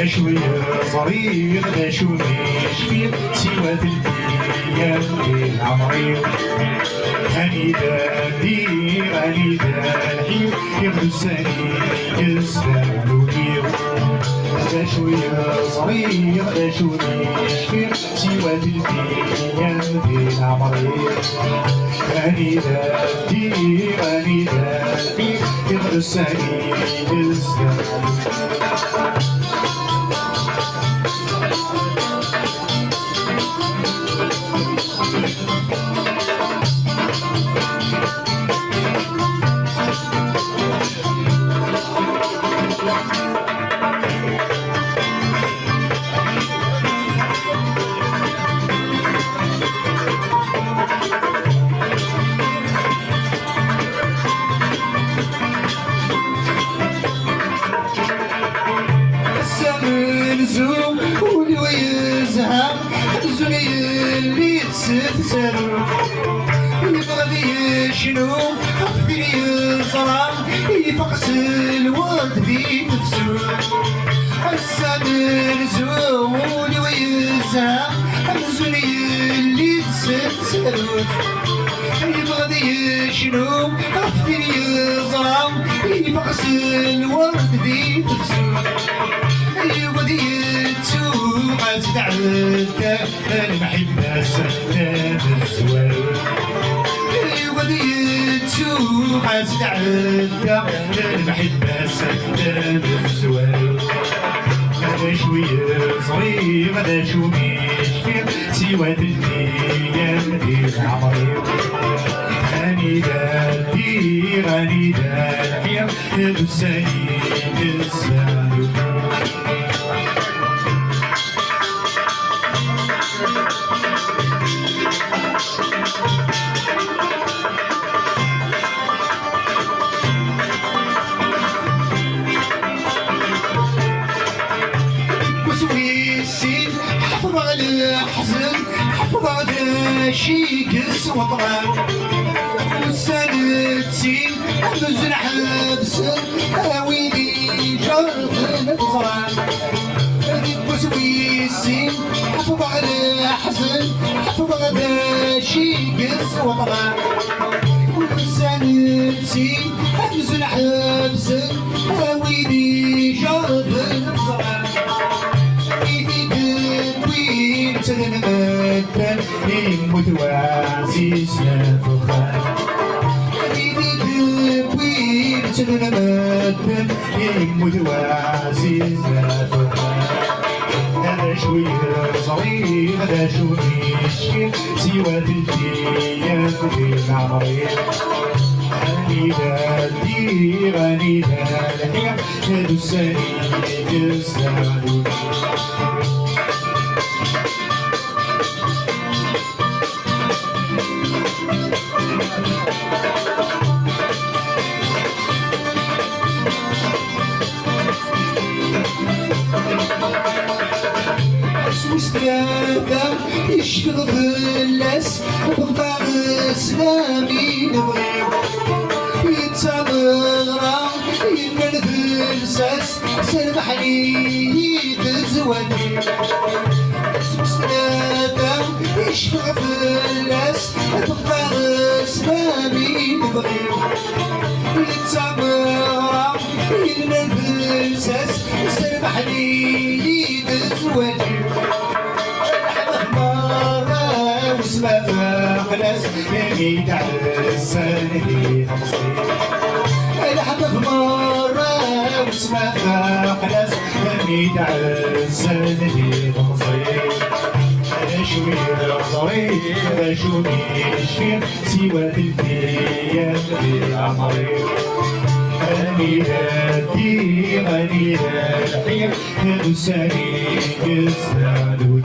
شوية صغير لا شو مشكل سوى الأيام العمري هاني دادي هاني دادي يبدو السني يستعملوني لا شوية صغير لا شو مشكل سوى الأيام العمري هاني دادي هاني دادي يبدو السني يستعملوني الزوم ولو يزهق الزني اللي تستسر يبغى شنو أخذي يصرع يفقس الورد في نفسه السامر الزوم ولو يزهق الزني اللي تستسر يبغى شنو أخذي يصرع يفقس الورد في نفسه وديتو غتتعدى انا محب السلام الزوال وديتو غتتعدى انا محب السلام الزوال هذا شوية صغير هذا شو مشكل سوى الايام ديال عمري هاني دادي غاني دادي هادو السنين الزانو وسويسين حفظ على حزن حفظ على شي قس وطران والسنتين نزل حبسن ويلي جرب نفزران وسويسين حفظ على حزن حفظ على شي قس وطران والسنتين نزل حبسن ويلي جرب نفزران تنمتن يموت وعزيزنا فخان بوين تنمتن يموت وعزيزنا فخان هذا شوية صغير هذا شو مشكل سوى الايام ديال عمري غني دادي غني دادي هادو السنين يستاهلوني وسترادا يشفض اللاس وبقى اسلامي نبغيو يتمغرى يمن الساس سلمحني يتزواني وسترادا يشفض اللاس وبقى اسلامي نبغيو يتمغرى يمن الساس سلمحني يتزواني ما فاقناس يميد على السنة خمسين الحب مرة وسما فاقناس يميد على السنة خمسين أنا شوية صغير أنا شو مشكل سوى الأيام ديال عمري غني دادي غني دادي هادو السنين يستاهلوني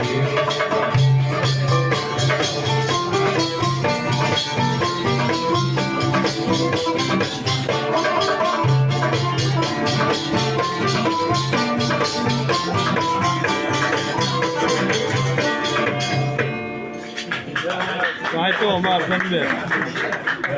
Right to Omar,